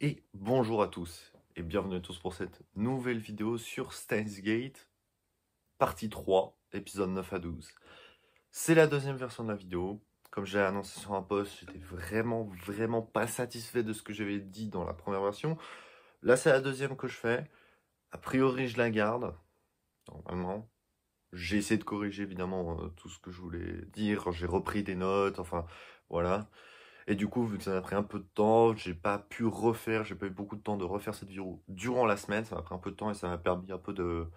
Et bonjour à tous, et bienvenue à tous pour cette nouvelle vidéo sur Steins Gate, partie 3, épisode 9 à 12. C'est la deuxième version de la vidéo. Comme j'ai annoncé sur un post, j'étais vraiment pas satisfait de ce que j'avais dit dans la première version. Là, c'est la deuxième que je fais. A priori, je la garde, normalement. J'ai essayé de corriger évidemment tout ce que je voulais dire. J'ai repris des notes, enfin, voilà. Et du coup, vu que ça m'a pris un peu de temps, j'ai pas pu refaire, j'ai pas eu beaucoup de temps de refaire cette vidéo durant la semaine. Ça m'a pris un peu de temps et ça m'a permis un peu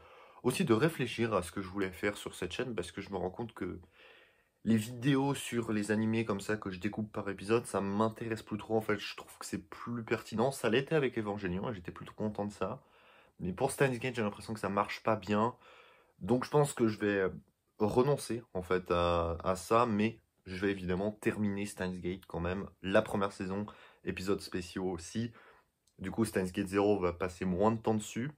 aussi de réfléchir à ce que je voulais faire sur cette chaîne parce que je me rends compte que les vidéos sur les animés comme ça que je découpe par épisode, ça m'intéresse plus trop en fait. Je trouve que c'est plus pertinent. Ça l'était avec Evangelion et j'étais plutôt content de ça. Mais pour Steins Gate, j'ai l'impression que ça marche pas bien. Donc je pense que je vais renoncer en fait à ça, mais je vais évidemment terminer Steins Gate quand même, la première saison, épisodes spéciaux aussi. Du coup, Steins Gate 0 va passer moins de temps dessus.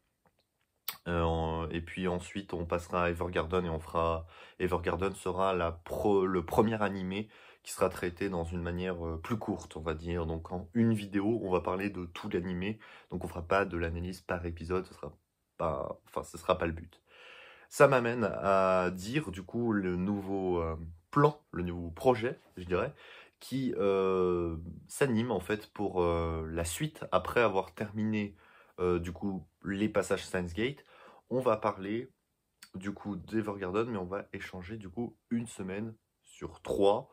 Et puis ensuite, on passera à Evergarden et on fera... Evergarden sera le premier animé qui sera traité dans une manière plus courte, on va dire. Donc en une vidéo, on va parler de tout l'animé. Donc on fera pas de l'analyse par épisode, ce sera pas le but. Ça m'amène à dire du coup le nouveau plan, le nouveau projet, je dirais, qui s'anime en fait pour la suite. Après avoir terminé du coup les passages Steins Gate, on va parler du coup d'Evergarden, mais on va échanger du coup une semaine sur trois.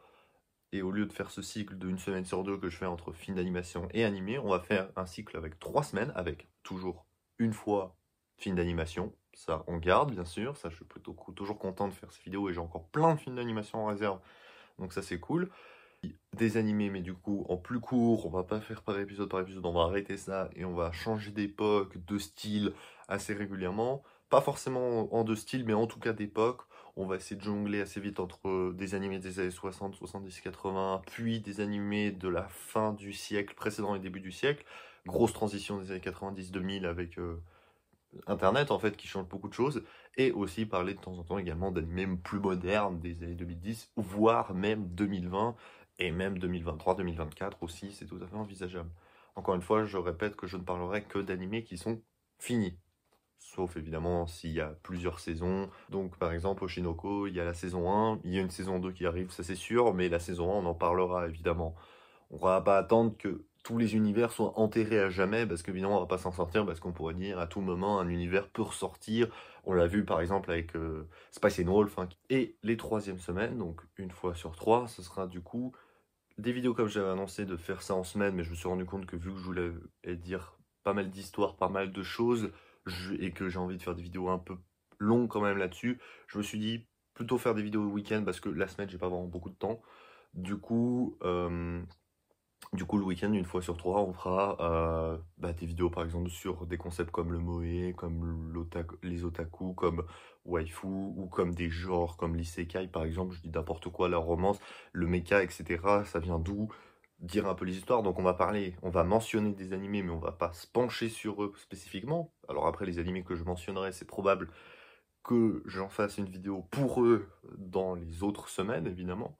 Et au lieu de faire ce cycle de une semaine sur deux que je fais entre film d'animation et animé, on va faire un cycle avec 3 semaines, avec toujours une fois film d'animation. Ça, on garde, bien sûr. Ça, je suis plutôt toujours content de faire ces vidéos et j'ai encore plein de films d'animation en réserve. Donc ça, c'est cool. Des animés, mais du coup, en plus court, on va pas faire par épisode, on va arrêter ça et on va changer d'époque, de style assez régulièrement. Pas forcément en deux styles, mais en tout cas d'époque. On va essayer de jongler assez vite entre des animés des années 60, 70, 80, puis des animés de la fin du siècle précédent et début du siècle. Grosse transition des années 90-2000 avec Internet, en fait, qui change beaucoup de choses. Et aussi parler de temps en temps également d'animés plus modernes des années 2010, voire même 2020, et même 2023, 2024 aussi, c'est tout à fait envisageable. Encore une fois, je répète que je ne parlerai que d'animés qui sont finis. Sauf évidemment s'il y a plusieurs saisons. Donc par exemple, Oshinoko, il y a la saison 1, il y a une saison 2 qui arrive, ça c'est sûr, mais la saison 1, on en parlera évidemment. On va pas attendre que tous les univers soient enterrés à jamais, parce qu'évidemment on va pas s'en sortir, parce qu'on pourrait dire à tout moment un univers peut ressortir. On l'a vu par exemple avec Spice and Wolf. Hein. Et les troisièmes semaines, donc une fois sur trois, ce sera du coup des vidéos comme j'avais annoncé de faire ça en semaine, mais je me suis rendu compte que vu que je voulais dire pas mal d'histoires, pas mal de choses, et que j'ai envie de faire des vidéos un peu longues quand même là-dessus, je me suis dit plutôt faire des vidéos le week-end, parce que la semaine j'ai pas vraiment beaucoup de temps. Du coup, le week-end, une fois sur trois, on fera des vidéos par exemple sur des concepts comme le moe, comme les otaku, comme waifu, ou comme des genres comme l'isekai par exemple, je dis n'importe quoi, la romance, le mecha, etc. Ça vient d'où? Dire un peu les histoires. Donc on va mentionner des animés, mais on va pas se pencher sur eux spécifiquement. Alors après, les animés que je mentionnerai, c'est probable que j'en fasse une vidéo pour eux dans les autres semaines, évidemment.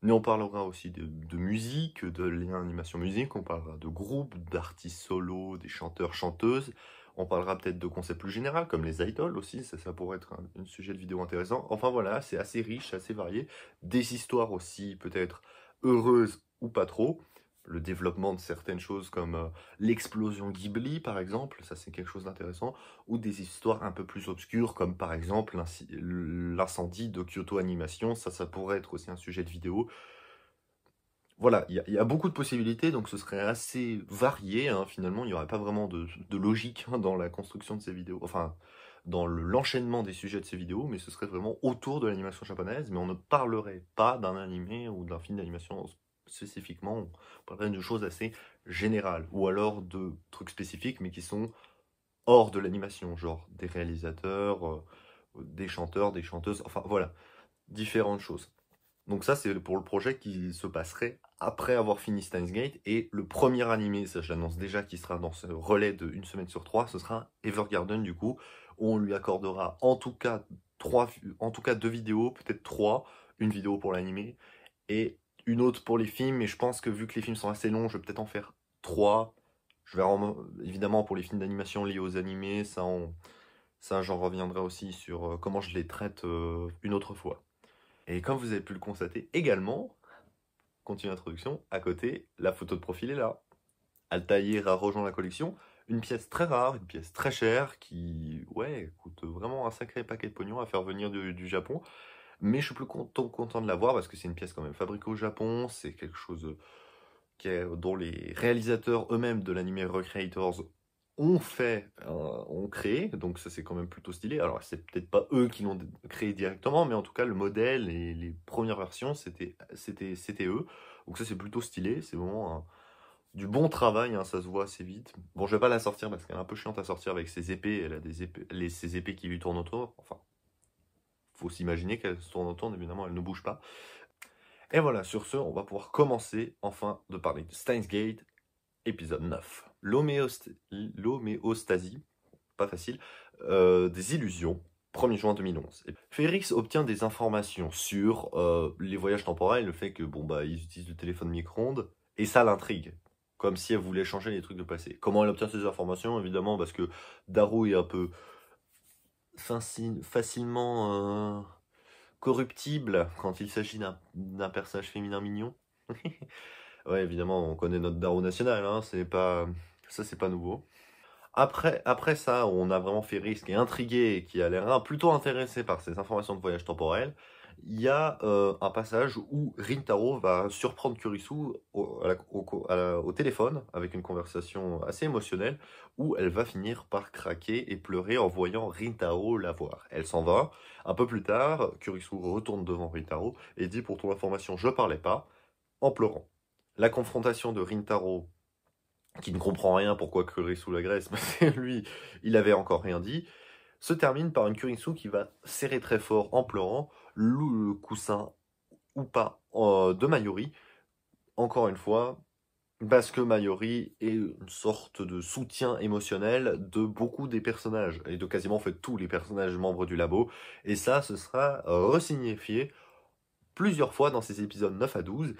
Mais on parlera aussi de musique, de l'animation musique, on parlera de groupes, d'artistes solos, des chanteurs, chanteuses. On parlera peut-être de concepts plus généraux, comme les idoles aussi, ça pourrait être un sujet de vidéo intéressant. Enfin voilà, c'est assez riche, assez varié. Des histoires aussi peut-être heureuses ou pas trop. Le développement de certaines choses comme l'explosion Ghibli par exemple, ça c'est quelque chose d'intéressant. Ou des histoires un peu plus obscures comme par exemple l'incendie de Kyoto Animation, ça pourrait être aussi un sujet de vidéo. Voilà, il y a beaucoup de possibilités, donc ce serait assez varié, hein, finalement, il n'y aurait pas vraiment de logique hein, dans la construction de ces vidéos, enfin, dans l'enchaînement des sujets de ces vidéos, mais ce serait vraiment autour de l'animation japonaise, mais on ne parlerait pas d'un animé ou d'un film d'animation spécifiquement, on parlerait de choses assez générales, ou alors de trucs spécifiques, mais qui sont hors de l'animation, genre des réalisateurs, des chanteurs, des chanteuses, enfin voilà, différentes choses. Donc ça, c'est pour le projet qui se passerait après avoir fini Steins Gate. Et le premier animé, ça je l'annonce déjà, qui sera dans ce relais de une semaine sur trois, ce sera Evergarden du coup, où on lui accordera en tout cas deux vidéos, peut-être trois, une vidéo pour l'animé et une autre pour les films. Et je pense que vu que les films sont assez longs, je vais peut-être en faire trois. Évidemment, pour les films d'animation liés aux animés, ça j'en reviendrai aussi sur comment je les traite une autre fois. Et comme vous avez pu le constater également, continue l'introduction, à côté, la photo de profil est là. Altaïr a rejoint la collection. Une pièce très rare, une pièce très chère qui, ouais, coûte vraiment un sacré paquet de pognon à faire venir du Japon. Mais je suis plus content de l'avoir parce que c'est une pièce quand même fabriquée au Japon. C'est quelque chose dont les réalisateurs eux-mêmes de l'anime Recreators ont créé. Donc ça c'est quand même plutôt stylé. Alors c'est peut-être pas eux qui l'ont créé directement, mais en tout cas le modèle et les premières versions c'était eux. Donc ça c'est plutôt stylé. C'est vraiment du bon travail, hein, ça se voit assez vite. Bon, je vais pas la sortir parce qu'elle est un peu chiante à sortir avec ses épées. Elle a ses épées qui lui tournent autour. Enfin, faut s'imaginer qu'elle se tourne autour, évidemment, elle ne bouge pas. Et voilà, sur ce, on va pouvoir commencer enfin de parler de Steins Gate, épisode 9. L'homéostasie, pas facile, des illusions, 1er juin 2011. Félix obtient des informations sur les voyages temporels, le fait que, bon, bah, ils utilisent le téléphone micro-ondes, et ça l'intrigue. Comme si elle voulait changer les trucs de passé. Comment elle obtient ces informations? Évidemment, parce que Daru est un peu facilement corruptible quand il s'agit d'un personnage féminin mignon. Ouais, évidemment, on connaît notre Daru national, hein, c'est pas nouveau. Après ça, on a vraiment Ferris qui est intrigué et qui a l'air plutôt intéressé par ces informations de voyage temporel. Il y a un passage où Rintaro va surprendre Kurisu au téléphone avec une conversation assez émotionnelle où elle va finir par craquer et pleurer en voyant Rintaro la voir. Elle s'en va. Un peu plus tard, Kurisu retourne devant Rintaro et dit pour ton information, je parlais pas, en pleurant. La confrontation de Rintaro qui ne comprend rien pourquoi Kurisu l'agresse, parce que lui, il avait encore rien dit, se termine par une Kurisu qui va serrer très fort en pleurant le coussin ou pas de Mayuri, encore une fois, parce que Mayuri est une sorte de soutien émotionnel de beaucoup des personnages, et de quasiment en fait tous les personnages membres du labo, et ça, ce sera resignifié plusieurs fois dans ces épisodes 9 à 12,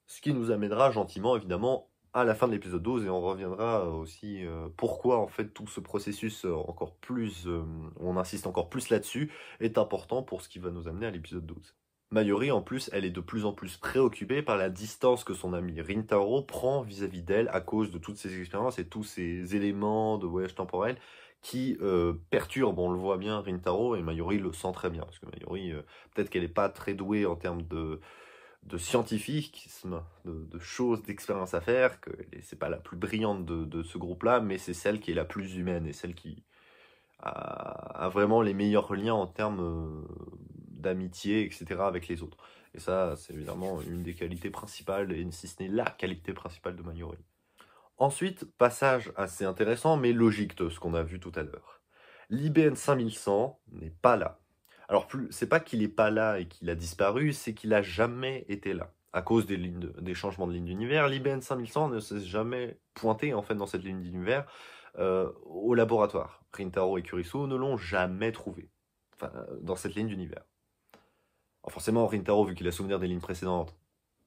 ce qui nous amènera gentiment, évidemment, à la fin de l'épisode 12, et on reviendra aussi pourquoi en fait tout ce processus on insiste encore plus là-dessus, est important pour ce qui va nous amener à l'épisode 12. Mayuri, en plus, elle est de plus en plus préoccupée par la distance que son ami Rintaro prend vis-à-vis d'elle à cause de toutes ces expériences et tous ces éléments de voyage temporel qui perturbent, on le voit bien, Rintaro, et Mayuri le sent très bien, parce que Mayuri, peut-être qu'elle n'est pas très douée en termes de scientifiquisme, de choses, d'expériences à faire, que c'est pas la plus brillante de ce groupe-là, mais c'est celle qui est la plus humaine et celle qui a vraiment les meilleurs liens en termes d'amitié, etc. avec les autres. Et ça, c'est évidemment une des qualités principales, et si ce n'est la qualité principale de Mayuri. Ensuite, passage assez intéressant, mais logique de ce qu'on a vu tout à l'heure. L'IBN 5100 n'est pas là. Alors, c'est pas qu'il n'est pas là et qu'il a disparu, c'est qu'il n'a jamais été là. À cause des changements de ligne d'univers, l'IBN 5100 ne s'est jamais pointé en fait dans cette ligne d'univers au laboratoire. Rintaro et Kurisu ne l'ont jamais trouvé dans cette ligne d'univers. Alors forcément, Rintaro, vu qu'il a souvenir des lignes précédentes,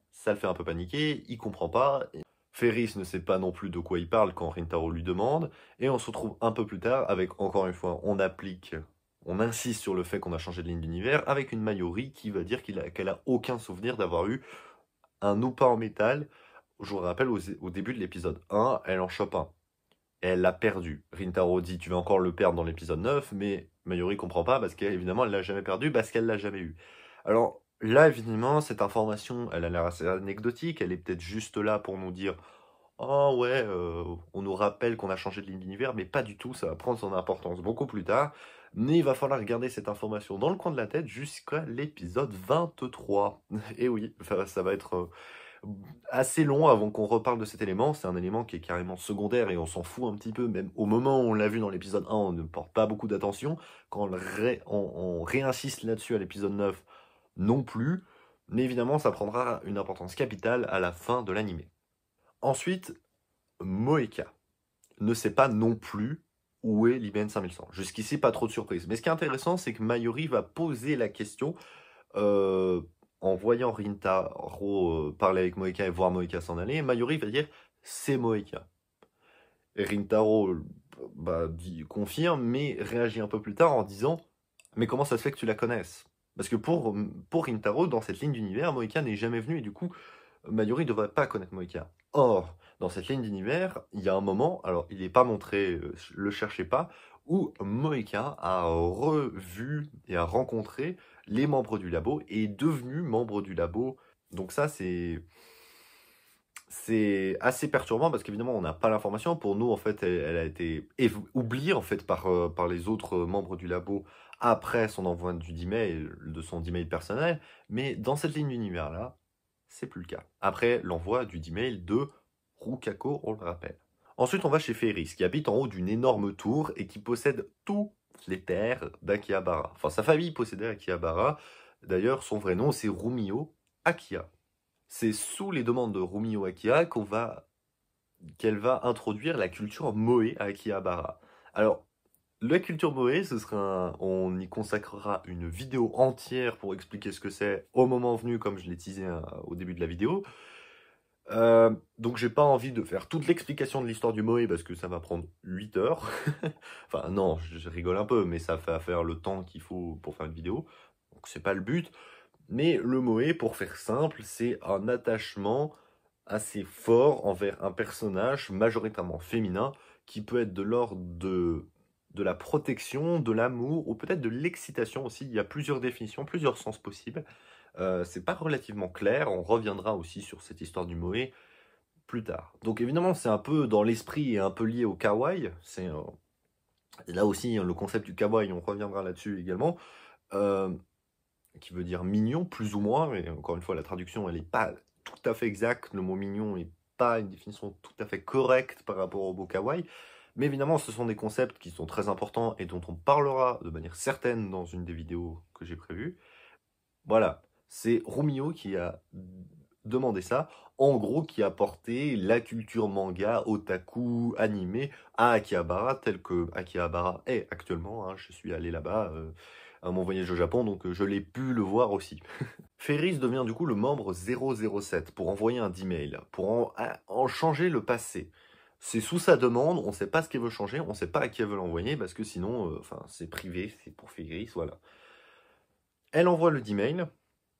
ça le fait un peu paniquer, il comprend pas. Ferris ne sait pas non plus de quoi il parle quand Rintaro lui demande, et on se retrouve un peu plus tard avec, encore une fois, on insiste sur le fait qu'on a changé de ligne d'univers, avec une Mayuri qui va dire qu'elle a aucun souvenir d'avoir eu un Upa en métal. Je vous rappelle, au début de l'épisode 1, elle en chope un. Elle l'a perdu. Rintaro dit, tu vas encore le perdre dans l'épisode 9, mais Mayuri comprend pas, parce qu'évidemment, elle l'a jamais perdu, parce qu'elle l'a jamais eu. Alors, là, évidemment, cette information, elle a l'air assez anecdotique, elle est peut-être juste là pour nous dire « Oh ouais, on nous rappelle qu'on a changé de ligne d'univers », mais pas du tout, ça va prendre son importance beaucoup plus tard. Mais il va falloir garder cette information dans le coin de la tête jusqu'à l'épisode 23. Et oui, ça va être assez long avant qu'on reparle de cet élément. C'est un élément qui est carrément secondaire et on s'en fout un petit peu. Même au moment où on l'a vu dans l'épisode 1, on ne porte pas beaucoup d'attention. Quand on réinsiste là-dessus à l'épisode 9, non plus, mais évidemment ça prendra une importance capitale à la fin de l'animé. Ensuite, Moeka ne sait pas non plus où est l'IBN 5100. Jusqu'ici, pas trop de surprise. Mais ce qui est intéressant, c'est que Mayuri va poser la question en voyant Rintaro parler avec Moeka et voir Moeka s'en aller. Mayuri va dire « c'est Moeka ». Et Rintaro confirme, mais réagit un peu plus tard en disant « Mais comment ça se fait que tu la connaisses ?» Parce que pour Rintaro, dans cette ligne d'univers, Moeka n'est jamais venu, et du coup, Mayuri ne devrait pas connaître Moeka. Or, dans cette ligne d'univers, il y a un moment, alors il n'est pas montré, le cherchez pas, où Moeka a revu et a rencontré les membres du labo et est devenu membre du labo. Donc ça, c'est assez perturbant parce qu'évidemment, on n'a pas l'information. Pour nous, en fait, elle a été oubliée en fait, par les autres membres du labo après son envoi de son email personnel. Mais dans cette ligne d'univers-là, c'est plus le cas. Après l'envoi du email de Rukako, on le rappelle. Ensuite, on va chez Ferris, qui habite en haut d'une énorme tour et qui possède toutes les terres d'Akihabara. Enfin, sa famille possédait Akihabara. D'ailleurs, son vrai nom, c'est Rumio Akiha. C'est sous les demandes de Rumio Akiha qu'elle va introduire la culture Moe à Akihabara. Alors, la culture Moe, on y consacrera une vidéo entière pour expliquer ce que c'est au moment venu, comme je l'ai teasé au début de la vidéo. Donc j'ai pas envie de faire toute l'explication de l'histoire du Moe parce que ça va prendre 8 heures. Enfin non, je rigole un peu, mais ça va faire le temps qu'il faut pour faire une vidéo. Donc c'est pas le but. Mais le Moe, pour faire simple, c'est un attachement assez fort envers un personnage majoritairement féminin qui peut être de l'ordre de la protection, de l'amour ou peut-être de l'excitation aussi. Il y a plusieurs définitions, plusieurs sens possibles. C'est pas relativement clair, on reviendra aussi sur cette histoire du Moe plus tard. Donc évidemment, c'est un peu dans l'esprit et un peu lié au kawaii. C'est là aussi le concept du kawaii, on reviendra là-dessus également. Qui veut dire mignon, plus ou moins, et encore une fois, la traduction, elle n'est pas tout à fait exacte, le mot mignon n'est pas une définition tout à fait correcte par rapport au mot kawaii, mais évidemment, ce sont des concepts qui sont très importants et dont on parlera de manière certaine dans une des vidéos que j'ai prévues. Voilà, c'est Rumio qui a demandé ça, en gros, qui a porté la culture manga, otaku, animé à Akihabara, tel que Akihabara est actuellement. Hein. Je suis allé là-bas à mon voyage au Japon, donc je l'ai pu le voir aussi. Ferris devient du coup le membre 007 pour envoyer un email, pour en changer le passé. C'est sous sa demande, on ne sait pas ce qu'elle veut changer, on ne sait pas à qui elle veut l'envoyer, parce que sinon, c'est privé, c'est pour Ferris, voilà. Elle envoie le email,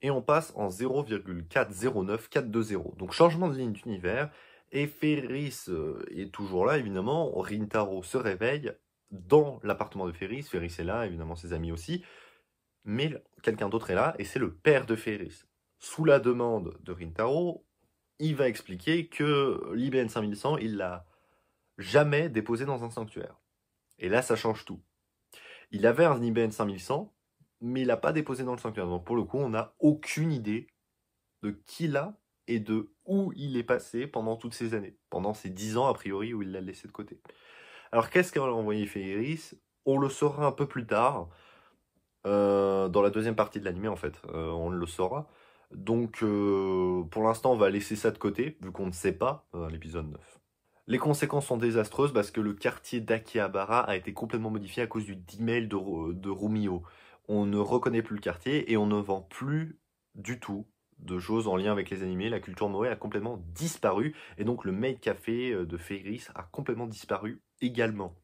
et on passe en 0,409420. Donc changement de ligne d'univers, et Ferris est toujours là, évidemment. Rintaro se réveille dans l'appartement de Ferris. Ferris est là, évidemment ses amis aussi. Mais quelqu'un d'autre est là, et c'est le père de Ferris. Sous la demande de Rintaro, il va expliquer que l'IBN 5100, il l'a jamais déposé dans un sanctuaire. Et là, ça change tout. Il avait un IBN 5100, mais il n'a pas déposé dans le sanctuaire. Donc pour le coup, on n'a aucune idée de qui l'a et de où il est passé pendant toutes ces années. Pendant ces 10 ans, a priori, où il l'a laissé de côté. Alors qu'est-ce qu'a envoyé Ferris? On le saura un peu plus tard. Dans la deuxième partie de l'anime, en fait. On le saura. Donc pour l'instant, on va laisser ça de côté, vu qu'on ne sait pas à l'épisode 9. Les conséquences sont désastreuses parce que le quartier d'Akihabara a été complètement modifié à cause du email de Rumio. On ne reconnaît plus le quartier et on ne vend plus du tout de choses en lien avec les animés. La culture Moe a complètement disparu et donc le maid café de Ferris a complètement disparu également.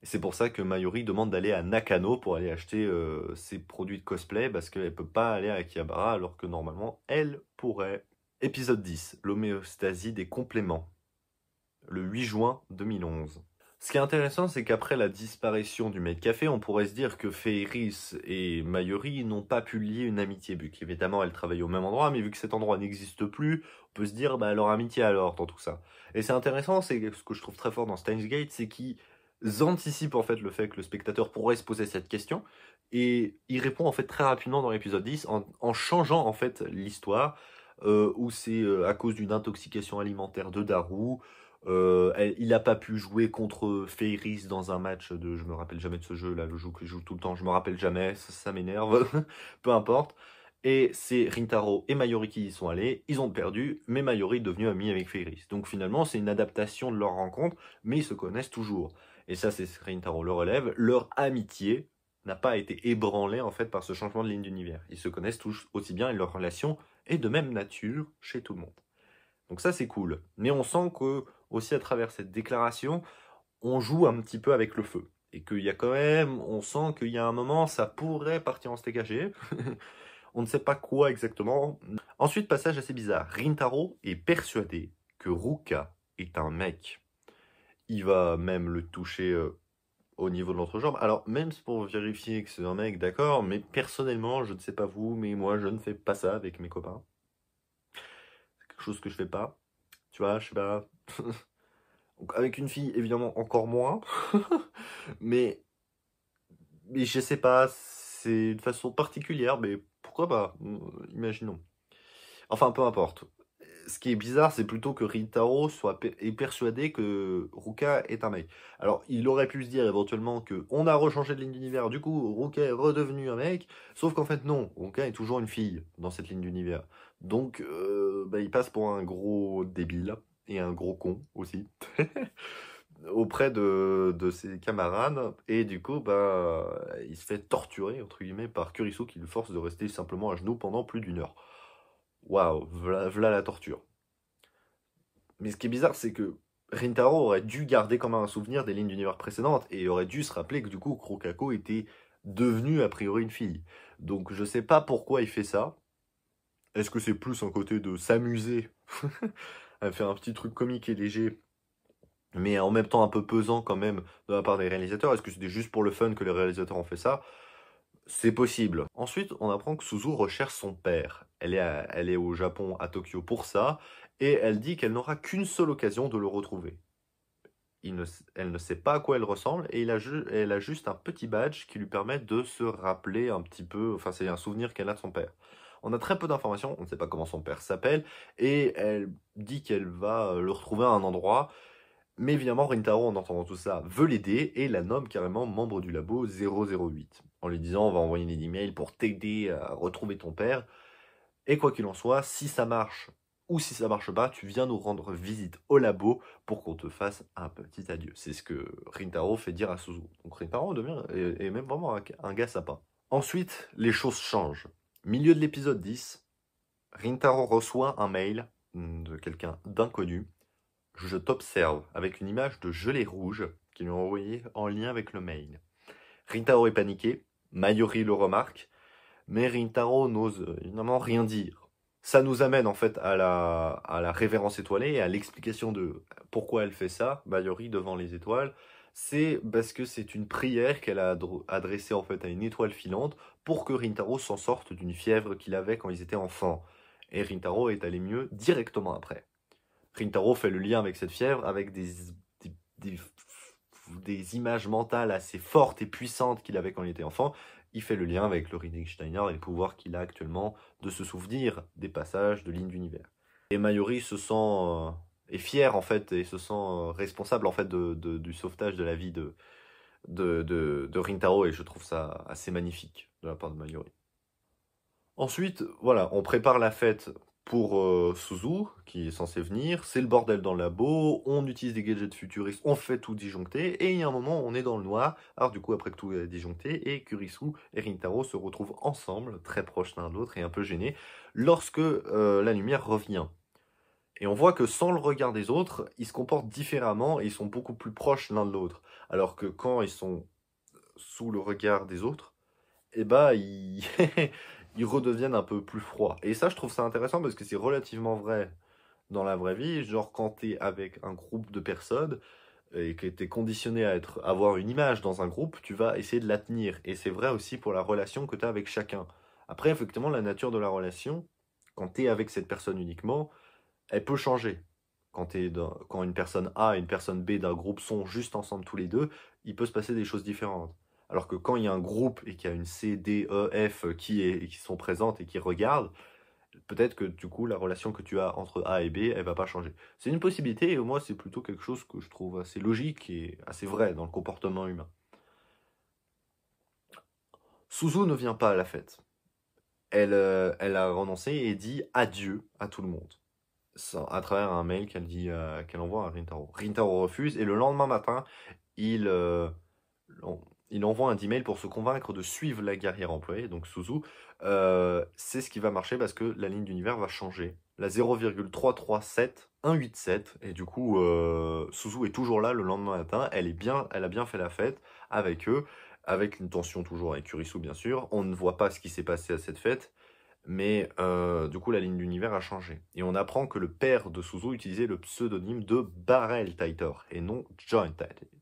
Et c'est pour ça que Mayuri demande d'aller à Nakano pour aller acheter ses produits de cosplay parce qu'elle ne peut pas aller à Akihabara alors que normalement elle pourrait. Épisode 10, l'homéostasie des compléments. Le 8 juin 2011. Ce qui est intéressant, c'est qu'après la disparition du maid café, on pourrait se dire que Ferris et Mayuri n'ont pas pu lier une amitié, vu qu'évidemment elles travaillent au même endroit, mais vu que cet endroit n'existe plus, on peut se dire bah, leur amitié alors dans tout ça. Et c'est intéressant, c'est ce que je trouve très fort dans Steins Gate, c'est qu'ils anticipent en fait le fait que le spectateur pourrait se poser cette question, et il répond en fait très rapidement dans l'épisode 10 en changeant en fait l'histoire, où c'est à cause d'une intoxication alimentaire de Daru. Il n'a pas pu jouer contre Ferris dans un match de... Je me rappelle jamais de ce jeu, là, le jeu que je joue tout le temps, je me rappelle jamais, ça m'énerve, peu importe. Et c'est Rintaro et Mayuri qui y sont allés, ils ont perdu, mais Mayuri est devenu ami avec Ferris. Donc finalement, c'est une adaptation de leur rencontre, mais ils se connaissent toujours. Et ça, c'est Rintaro le relève, leur amitié n'a pas été ébranlée en fait par ce changement de ligne d'univers. Ils se connaissent tous aussi bien et leur relation est de même nature chez tout le monde. Donc ça, c'est cool. Mais on sent que, aussi à travers cette déclaration, on joue un petit peu avec le feu. Et qu'il y a quand même, on sent qu'il y a un moment, ça pourrait partir en steak haché. On ne sait pas quoi exactement. Ensuite, passage assez bizarre. Rintaro est persuadé que Ruka est un mec. Il va même le toucher au niveau de l'entrejambe. Alors, même pour vérifier que c'est un mec, d'accord, mais personnellement, je ne sais pas vous, mais moi, je ne fais pas ça avec mes copains. C'est quelque chose que je fais pas. Tu vois, je sais pas. Donc, avec une fille, évidemment, encore moins. mais, mais je sais pas, c'est une façon particulière, mais pourquoi pas? Imaginons. Enfin, peu importe. Ce qui est bizarre, c'est plutôt que Rintaro est persuadé que Ruka est un mec. Alors, il aurait pu se dire éventuellement que on a rechangé de ligne d'univers, du coup, Ruka est redevenu un mec. Sauf qu'en fait, non, Ruka est toujours une fille dans cette ligne d'univers. Donc, il passe pour un gros débile et un gros con aussi. Auprès de ses camarades et du coup il se fait torturer entre guillemets par Kurisu qui le force de rester simplement à genoux pendant plus d'1 heure. Waouh, v'là la torture. Mais ce qui est bizarre, c'est que Rintaro aurait dû garder quand même un souvenir des lignes d'univers précédentes et aurait dû se rappeler que du coup Krokako était devenue a priori une fille. Donc je sais pas pourquoi il fait ça. Est-ce que c'est plus un côté de s'amuser à faire un petit truc comique et léger, mais en même temps un peu pesant quand même de la part des réalisateurs? Est-ce que c'était juste pour le fun que les réalisateurs ont fait ça? C'est possible. Ensuite, on apprend que Suzu recherche son père. Elle est au Japon, à Tokyo pour ça, et elle dit qu'elle n'aura qu'une seule occasion de le retrouver. Elle ne sait pas à quoi elle ressemble, et elle a juste un petit badge qui lui permet de se rappeler un petit peu, enfin c'est un souvenir qu'elle a de son père. On a très peu d'informations, on ne sait pas comment son père s'appelle, et elle dit qu'elle va le retrouver à un endroit, mais évidemment, Rintaro, en entendant tout ça, veut l'aider et la nomme carrément membre du labo 008. En lui disant, on va envoyer des emails pour t'aider à retrouver ton père. Et quoi qu'il en soit, si ça marche ou si ça marche pas, tu viens nous rendre visite au labo pour qu'on te fasse un petit adieu. C'est ce que Rintaro fait dire à Suzu. Donc Rintaro est même vraiment un gars sympa. Ensuite, les choses changent. Milieu de l'épisode 10, Rintaro reçoit un mail de quelqu'un d'inconnu. Je t'observe avec une image de gelée rouge qu'ils lui ont envoyée en lien avec le mail. Rintaro est paniqué, Mayuri le remarque, mais Rintaro n'ose évidemment rien dire. Ça nous amène en fait à la révérence étoilée et à l'explication de pourquoi elle fait ça, Mayuri devant les étoiles. C'est parce que c'est une prière qu'elle a adressée en fait à une étoile filante pour que Rintaro s'en sorte d'une fièvre qu'il avait quand ils étaient enfants. Et Rintaro est allé mieux directement après. Rintaro fait le lien avec cette fièvre, avec des, des images mentales assez fortes et puissantes qu'il avait quand il était enfant. Il fait le lien avec le Steiner et le pouvoir qu'il a actuellement de se souvenir des passages de lignes d'univers. Et Mayuri se sent est fier en fait et se sent responsable en fait du sauvetage de la vie de Rintaro, et je trouve ça assez magnifique de la part de Mayuri. Ensuite, voilà, on prépare la fête pour Suzu, qui est censé venir. C'est le bordel dans le labo, on utilise des gadgets futuristes, on fait tout disjoncter, et il y a un moment, on est dans le noir. Alors du coup, après que tout est disjoncté, et Kurisu et Rintaro se retrouvent ensemble, très proches l'un de l'autre et un peu gênés, lorsque la lumière revient. Et on voit que sans le regard des autres, ils se comportent différemment et ils sont beaucoup plus proches l'un de l'autre. Alors que quand ils sont sous le regard des autres, eh ben, ils redeviennent un peu plus froids. Et ça, je trouve ça intéressant parce que c'est relativement vrai dans la vraie vie. Genre, quand tu es avec un groupe de personnes et que tu es conditionné à avoir une image dans un groupe, tu vas essayer de la tenir. Et c'est vrai aussi pour la relation que tu as avec chacun. Après, effectivement, la nature de la relation, quand tu es avec cette personne uniquement, elle peut changer. Quand une personne A et une personne B d'un groupe sont juste ensemble tous les deux, il peut se passer des choses différentes. Alors que quand il y a un groupe et qu'il y a une C, D, E, F qui sont présentes et qui regardent, peut-être que du coup la relation que tu as entre A et B, elle va pas changer. C'est une possibilité, et moi c'est plutôt quelque chose que je trouve assez logique et assez vrai dans le comportement humain. Suzu ne vient pas à la fête. Elle a renoncé et dit adieu à tout le monde à travers un mail qu'elle envoie à Rintaro. Rintaro refuse et le lendemain matin, il, euh, il envoie un email pour se convaincre de suivre la guerrière employée, donc Suzu. C'est ce qui va marcher parce que la ligne d'univers va changer. la 0,337187. Et du coup, Suzu est toujours là le lendemain matin. Elle a bien fait la fête avec eux, avec une tension toujours avec Kurisu, bien sûr. On ne voit pas ce qui s'est passé à cette fête, mais du coup, la ligne d'univers a changé. Et on apprend que le père de Suzu utilisait le pseudonyme de Barrel Titor et non Joint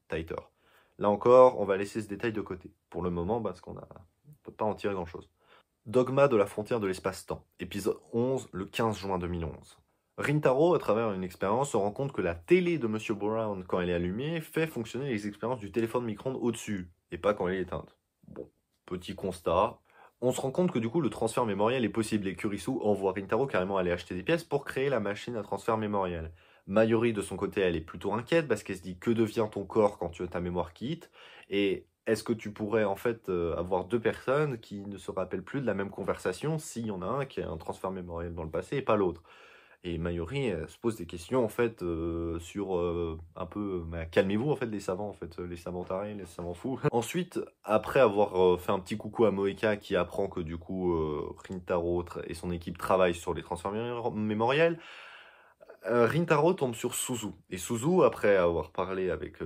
Titor. Là encore, on va laisser ce détail de côté pour le moment parce qu'on ne peut pas en tirer grand-chose. Dogma de la frontière de l'espace-temps, épisode 11, le 15 juin 2011. Rintaro, à travers une expérience, se rend compte que la télé de Monsieur Brown, quand elle est allumée, fait fonctionner les expériences du téléphone micro-ondes au-dessus, et pas quand elle est éteinte. Bon, petit constat. On se rend compte que du coup, le transfert mémoriel est possible, et Kurisu envoie Rintaro carrément aller acheter des pièces pour créer la machine à transfert mémoriel. Mayuri, de son côté, elle est plutôt inquiète, parce qu'elle se dit, que devient ton corps quand ta mémoire quitte? Et est-ce que tu pourrais en fait avoir deux personnes qui ne se rappellent plus de la même conversation s'il y en a un qui a un transfert mémoriel dans le passé et pas l'autre? Et Mayuri se pose des questions en fait sur un peu, calmez-vous en fait les savants en fait, les savants tarés, les savants fous. Ensuite, après avoir fait un petit coucou à Moeka qui apprend que du coup Rintaro et son équipe travaillent sur les transferts mémoriels, Rintaro tombe sur Suzu. Et Suzu, après avoir parlé avec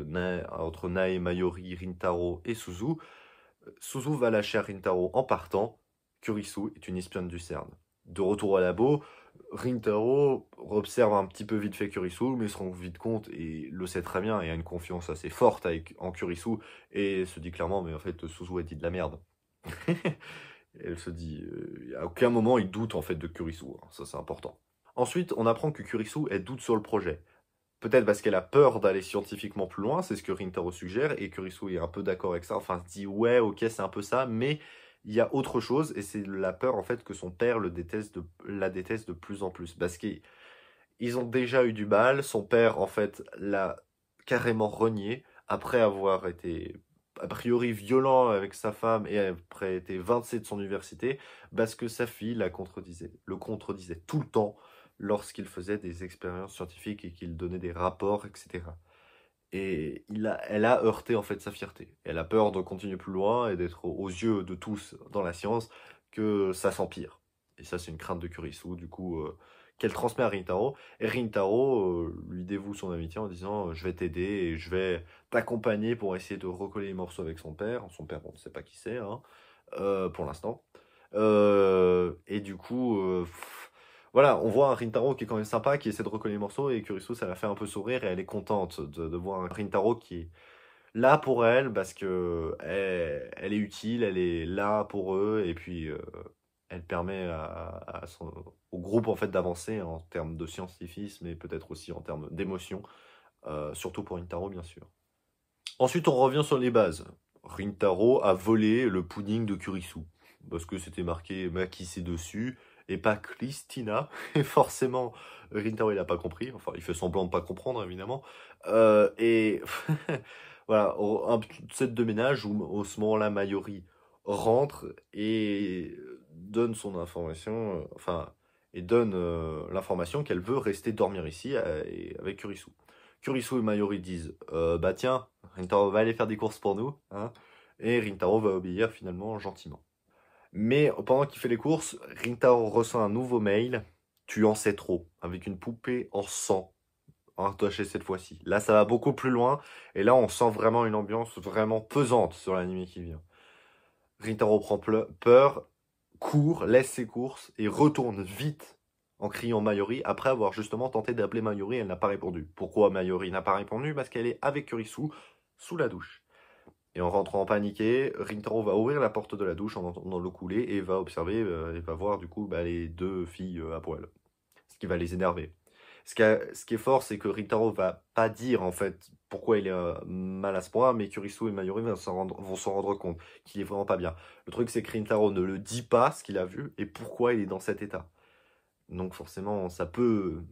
entre Nae, Mayuri, Rintaro et Suzu, Suzu va lâcher à Rintaro en partant. Kurisu est une espionne du CERN. De retour au labo, Rintaro observe un petit peu vite fait Kurisu, mais se rend vite compte et le sait très bien et a une confiance assez forte en Kurisu et se dit clairement, mais en fait, Suzu a dit de la merde. Elle se dit, à aucun moment il doute en fait de Kurisu, hein. Ça c'est important. Ensuite, on apprend que Kurisu elle doute sur le projet. Peut-être parce qu'elle a peur d'aller scientifiquement plus loin, c'est ce que Rintaro suggère, et Kurisu est un peu d'accord avec ça, enfin se dit ouais, ok, c'est un peu ça, mais il y a autre chose, et c'est la peur en fait que son père la déteste de plus en plus, parce qu'ils ont déjà eu du mal, son père en fait l'a carrément renié, après avoir été a priori violent avec sa femme et après été évincé de son université, parce que sa fille le contredisait tout le temps lorsqu'il faisait des expériences scientifiques et qu'il donnait des rapports, etc. Et elle a heurté en fait sa fierté. Elle a peur de continuer plus loin et d'être aux yeux de tous dans la science que ça s'empire. Et ça, c'est une crainte de Kurisu, du coup, qu'elle transmet à Rintaro. Et Rintaro lui dévoue son amitié en disant je vais t'aider et je vais t'accompagner pour essayer de recoller les morceaux avec son père. Son père, on ne sait pas qui c'est, hein, pour l'instant. Et du coup, voilà, on voit un Rintaro qui est quand même sympa, qui essaie de recoller les morceaux, et Kurisu, ça la fait un peu sourire, et elle est contente de voir un Rintaro qui est là pour elle, parce que elle est utile, elle est là pour eux, et puis elle permet au groupe en fait d'avancer en termes de scientifisme, et peut-être aussi en termes d'émotion, surtout pour Rintaro, bien sûr. Ensuite, on revient sur les bases. Rintaro a volé le pudding de Kurisu, parce que c'était marqué Makise dessus, et pas Christina. Et forcément, Rintaro, il n'a pas compris. Enfin, il fait semblant de pas comprendre, évidemment. Et voilà, un set de ménage où, au ce moment-là, Mayuri rentre et donne son information, enfin, et donne l'information qu'elle veut rester dormir ici avec Kurisu. Kurisu et Mayuri disent bah tiens, Rintaro va aller faire des courses pour nous, hein, et Rintaro va obéir finalement gentiment. Mais pendant qu'il fait les courses, Rintaro reçoit un nouveau mail, tu en sais trop, avec une poupée en sang attachée cette fois-ci. Là, ça va beaucoup plus loin, et là, on sent vraiment une ambiance vraiment pesante sur l'anime qui vient. Rintaro prend peur, court, laisse ses courses, et retourne vite en criant Mayuri, après avoir justement tenté d'appeler Mayuri, elle n'a pas répondu. Pourquoi Mayuri n'a pas répondu? Parce qu'elle est avec Kurisu, sous la douche. Et en rentrant paniqué, Rintaro va ouvrir la porte de la douche en entendant l'eau couler et va observer, et va voir du coup les deux filles à poil. Ce qui va les énerver. Ce qui est fort, c'est que Rintaro va pas dire en fait pourquoi il est mal à ce point, mais Kurisu et Mayuri vont s'en rendre compte qu'il est vraiment pas bien. Le truc, c'est que Rintaro ne le dit pas ce qu'il a vu et pourquoi il est dans cet état. Donc forcément, ça peut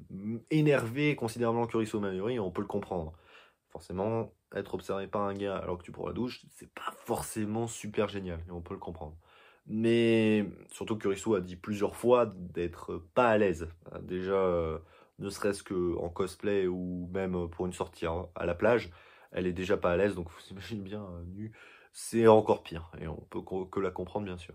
énerver considérablement Kurisu et Mayuri, et on peut le comprendre. Forcément, être observé par un gars alors que tu prends la douche, c'est pas forcément super génial, et on peut le comprendre. Mais surtout que Kurisu a dit plusieurs fois d'être pas à l'aise. Déjà, ne serait-ce qu'en cosplay ou même pour une sortie à la plage, elle est déjà pas à l'aise, donc vous imaginez bien, nue, c'est encore pire, et on peut que la comprendre bien sûr.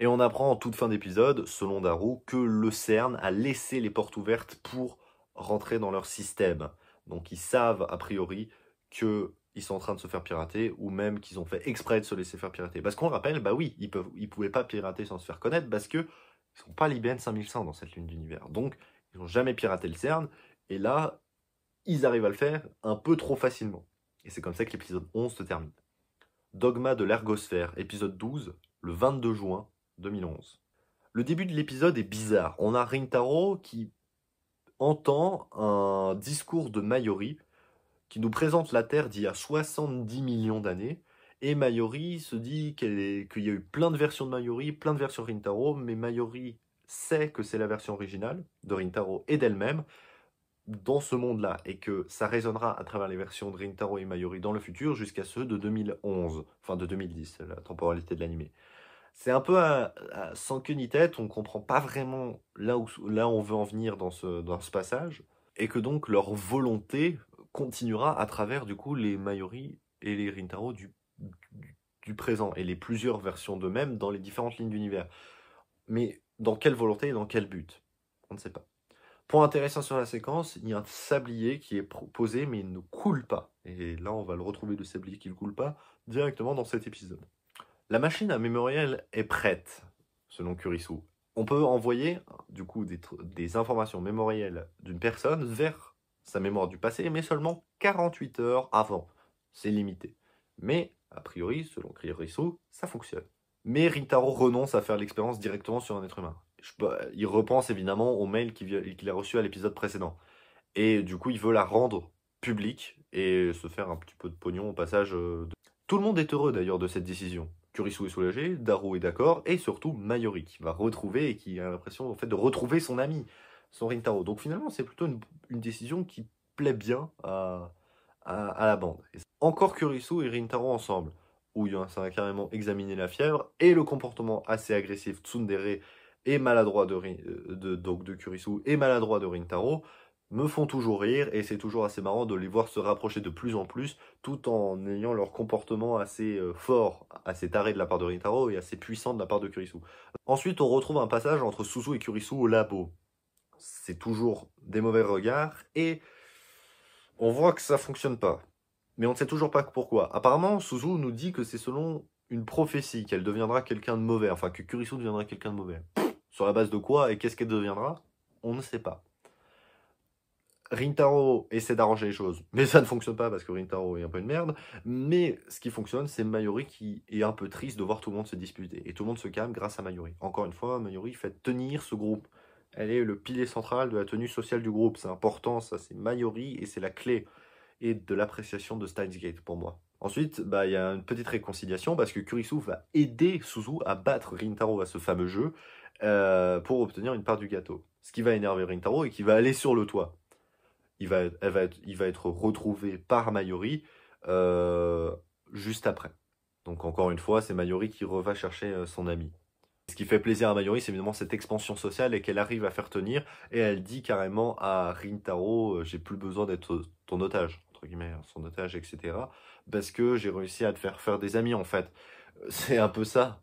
Et on apprend en toute fin d'épisode, selon Daru, que le CERN a laissé les portes ouvertes pour rentrer dans leur système. Donc ils savent a priori qu'ils sont en train de se faire pirater, ou même qu'ils ont fait exprès de se laisser faire pirater. Parce qu'on rappelle, bah oui, ils pouvaient pas pirater sans se faire connaître, parce que ils sont pas l'IBM 5100 dans cette ligne d'univers. Donc ils n'ont jamais piraté le CERN, et là, ils arrivent à le faire un peu trop facilement. Et c'est comme ça que l'épisode 11 se termine. Dogma de l'ergosphère, épisode 12, le 22 juin 2011. Le début de l'épisode est bizarre. On a Rintaro qui entend un discours de Mayuri qui nous présente la Terre d'il y a 70 millions d'années. Et Mayuri se dit qu'il y a eu plein de versions de Mayuri, plein de versions de Rintaro, mais Mayuri sait que c'est la version originale de Rintaro et d'elle-même dans ce monde-là, et que ça résonnera à travers les versions de Rintaro et Mayuri dans le futur jusqu'à ceux de 2011, enfin de 2010, la temporalité de l'animé. C'est un peu sans queue ni tête, on comprend pas vraiment là où on veut en venir dans ce passage, et que donc leur volonté continuera à travers du coup les Mayuri et les Rintaro du présent, et les plusieurs versions d'eux-mêmes dans les différentes lignes d'univers. Mais dans quelle volonté et dans quel but? On ne sait pas. Point intéressant sur la séquence, il y a un sablier qui est posé mais il ne coule pas. Et là, on va le retrouver, le sablier qui ne coule pas, directement dans cet épisode. La machine à mémoriel est prête, selon Kurisu. On peut envoyer, du coup, des informations mémorielles d'une personne vers sa mémoire du passé, mais seulement 48 heures avant. C'est limité. Mais, a priori, selon Kurisu, ça fonctionne. Mais Rintaro renonce à faire l'expérience directement sur un être humain. Il repense évidemment au mail qu'il a reçu à l'épisode précédent. Et du coup, il veut la rendre publique et se faire un petit peu de pognon au passage. Tout le monde est heureux d'ailleurs de cette décision. Kurisu est soulagé, Daru est d'accord, et surtout Mayuri qui va retrouver et qui a l'impression en fait, de retrouver son ami, son Rintaro. Donc finalement, c'est plutôt une décision qui plaît bien à la bande. Encore Kurisu et Rintaro ensemble, où ça va carrément examiner la fièvre et le comportement assez agressif tsundere et maladroit de Kurisu et maladroit de Rintaro me font toujours rire, et c'est toujours assez marrant de les voir se rapprocher de plus en plus, tout en ayant leur comportement assez fort, assez taré de la part de Rintaro et assez puissant de la part de Kurisu. Ensuite, on retrouve un passage entre Suzu et Kurisu au labo. C'est toujours des mauvais regards, et on voit que ça fonctionne pas. Mais on ne sait toujours pas pourquoi. Apparemment, Suzu nous dit que c'est selon une prophétie qu'elle deviendra quelqu'un de mauvais, enfin que Kurisu deviendra quelqu'un de mauvais. Sur la base de quoi et qu'est-ce qu'elle deviendra? On ne sait pas. Rintaro essaie d'arranger les choses, mais ça ne fonctionne pas parce que Rintaro est un peu une merde. Mais ce qui fonctionne, c'est Mayuri qui est un peu triste de voir tout le monde se disputer. Et tout le monde se calme grâce à Mayuri. Encore une fois, Mayuri fait tenir ce groupe. Elle est le pilier central de la tenue sociale du groupe. C'est important, ça, c'est Mayuri, et c'est la clé et de l'appréciation de Steins Gate pour moi. Ensuite, il y a une petite réconciliation parce que Kurisu va aider Suzu à battre Rintaro à ce fameux jeu pour obtenir une part du gâteau. Ce qui va énerver Rintaro et qui va aller sur le toit. Il va être retrouvé par Mayuri juste après. Donc encore une fois, c'est Mayuri qui va chercher son ami. Ce qui fait plaisir à Mayuri, c'est évidemment cette expansion sociale et qu'elle arrive à faire tenir. Et elle dit carrément à Rintaro, j'ai plus besoin d'être ton otage, entre guillemets, son otage, etc. Parce que j'ai réussi à te faire des amis, en fait. C'est un peu ça.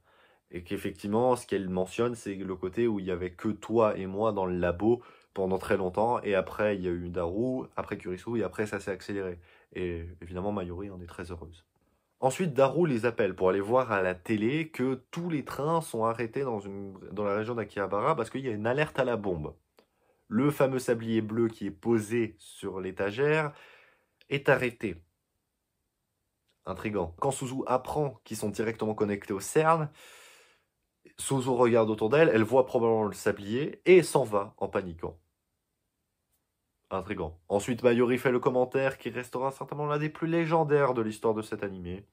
Et qu'effectivement, ce qu'elle mentionne, c'est le côté où il y avait que toi et moi dans le labo pendant très longtemps. Et après, il y a eu Daru, après Kurisu, et après, ça s'est accéléré. Et évidemment, Mayuri en est très heureuse. Ensuite, Daru les appelle pour aller voir à la télé que tous les trains sont arrêtés dans la région d'Akihabara parce qu'il y a une alerte à la bombe. Le fameux sablier bleu qui est posé sur l'étagère est arrêté. Intriguant. Quand Suzu apprend qu'ils sont directement connectés au CERN, Suzu regarde autour d'elle, elle voit probablement le sablier et s'en va en paniquant. Intriguant. Ensuite, Mayuri fait le commentaire qui restera certainement l'un des plus légendaires de l'histoire de cet animé.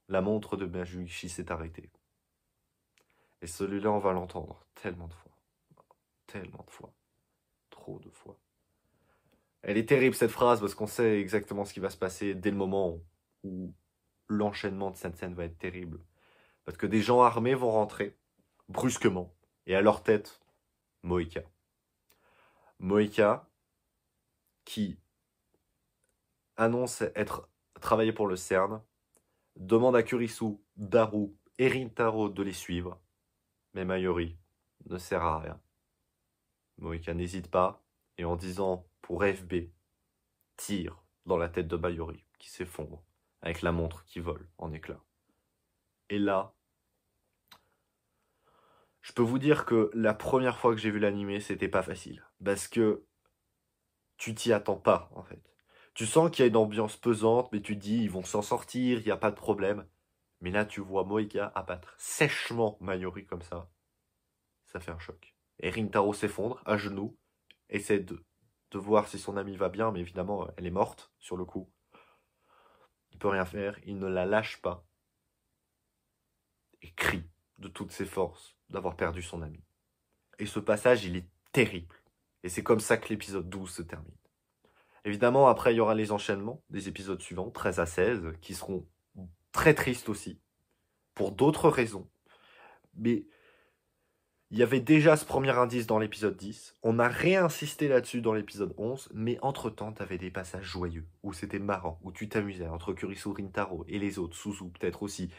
La montre de Majuichi s'est arrêtée. Et celui-là, on va l'entendre tellement de fois. Tellement de fois. Trop de fois. Elle est terrible cette phrase parce qu'on sait exactement ce qui va se passer dès le moment où l'enchaînement de cette scène va être terrible. Parce que des gens armés vont rentrer brusquement et à leur tête, Moeka. Moeka qui annonce travailler pour le CERN, demande à Kurisu, Daru et Rintaro de les suivre. Mais Mayuri ne sert à rien. Moïka n'hésite pas, et en disant pour FB, tire dans la tête de Mayuri, qui s'effondre, avec la montre qui vole en éclats. Et là, je peux vous dire que la première fois que j'ai vu l'animé, c'était pas facile. Parce que tu t'y attends pas, en fait. Tu sens qu'il y a une ambiance pesante, mais tu te dis, ils vont s'en sortir, il n'y a pas de problème. Mais là, tu vois Moïka abattre sèchement Mayuri comme ça fait un choc. Et Rintaro s'effondre, à genoux, essaie de voir si son amie va bien, mais évidemment, elle est morte, sur le coup. Il peut rien faire, il ne la lâche pas. Et crie de toutes ses forces d'avoir perdu son ami. Et ce passage, il est terrible. Et c'est comme ça que l'épisode 12 se termine. Évidemment, après, il y aura les enchaînements des épisodes suivants, 13 à 16, qui seront très tristes aussi, pour d'autres raisons. Mais il y avait déjà ce premier indice dans l'épisode 10, on a réinsisté là-dessus dans l'épisode 11, mais entre-temps, tu avais des passages joyeux, où c'était marrant, où tu t'amusais entre Kurisu, Rintaro et les autres, Suzu peut-être aussi.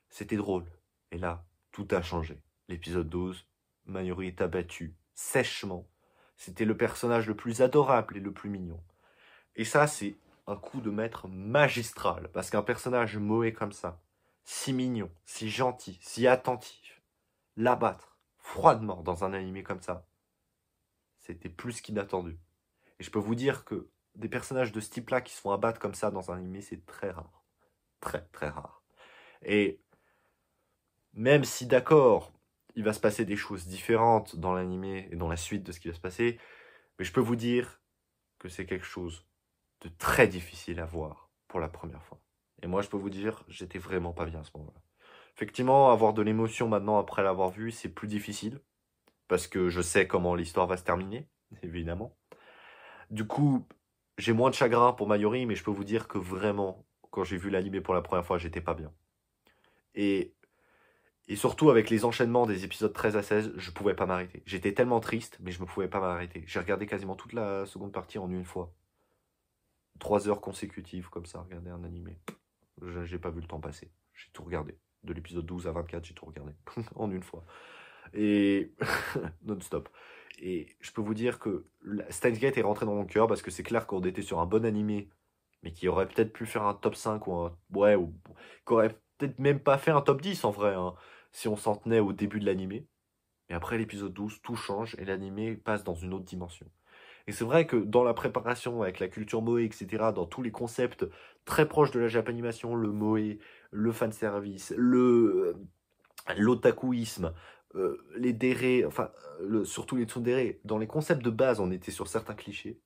C'était drôle. Et là, tout a changé. L'épisode 12, Mayuri est abattu, sèchement. C'était le personnage le plus adorable et le plus mignon. Et ça, c'est un coup de maître magistral, parce qu'un personnage moé comme ça, si mignon, si gentil, si attentif, l'abattre froidement dans un animé comme ça, c'était plus qu'inattendu. Et je peux vous dire que des personnages de ce type-là qui se font abattre comme ça dans un animé, c'est très rare. Très, très rare. Et même si, d'accord, il va se passer des choses différentes dans l'animé et dans la suite de ce qui va se passer, mais je peux vous dire que c'est quelque chose de très difficile à voir pour la première fois. Et moi, je peux vous dire, j'étais vraiment pas bien à ce moment-là. Effectivement, avoir de l'émotion maintenant après l'avoir vu, c'est plus difficile, parce que je sais comment l'histoire va se terminer, évidemment. Du coup, j'ai moins de chagrin pour Mayuri, mais je peux vous dire que vraiment, quand j'ai vu l'animé pour la première fois, j'étais pas bien. Et surtout avec les enchaînements des épisodes 13 à 16, je pouvais pas m'arrêter. J'étais tellement triste, mais je me pouvais pas m'arrêter. J'ai regardé quasiment toute la seconde partie en une fois. 3 heures consécutives comme ça, regarder un animé. J'ai pas vu le temps passer. J'ai tout regardé. De l'épisode 12 à 24, j'ai tout regardé. En une fois. Et non-stop. Et je peux vous dire que Steins Gate est rentré dans mon cœur parce que c'est clair qu'on était sur un bon animé, mais qui aurait peut-être pu faire un top 5 ou un. Ouais, ou qui aurait peut-être même pas fait un top 10 en vrai, hein, si on s'en tenait au début de l'animé. Mais après l'épisode 12, tout change et l'animé passe dans une autre dimension. Et c'est vrai que dans la préparation, avec la culture moe, etc., dans tous les concepts très proches de la japanimation, le moe, le fanservice, l'otakuisme, les dérés, enfin, surtout les tsundere, dans les concepts de base, on était sur certains clichés.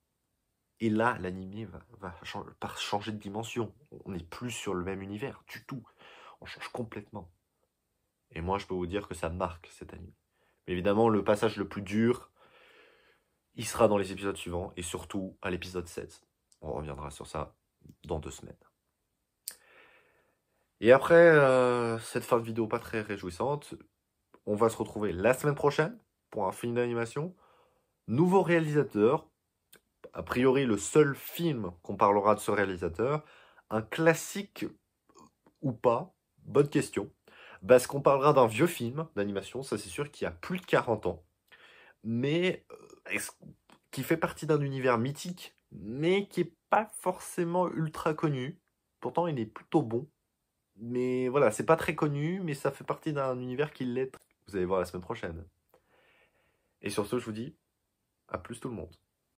Et là, l'animé va changer de dimension. On n'est plus sur le même univers du tout. On change complètement. Et moi, je peux vous dire que ça marque cet anime. Mais évidemment, le passage le plus dur, il sera dans les épisodes suivants, et surtout à l'épisode 16. On reviendra sur ça dans 2 semaines. Et après cette fin de vidéo pas très réjouissante, on va se retrouver la semaine prochaine pour un film d'animation. Nouveau réalisateur, a priori le seul film qu'on parlera de ce réalisateur. Un classique ou pas? Bonne question. Parce qu'on parlera d'un vieux film d'animation, ça c'est sûr, qui a plus de 40 ans. Mais qui fait partie d'un univers mythique, mais qui n'est pas forcément ultra connu. Pourtant, il est plutôt bon. Mais voilà, c'est pas très connu, mais ça fait partie d'un univers qui l'est. Vous allez voir la semaine prochaine. Et sur ce, je vous dis, à plus tout le monde.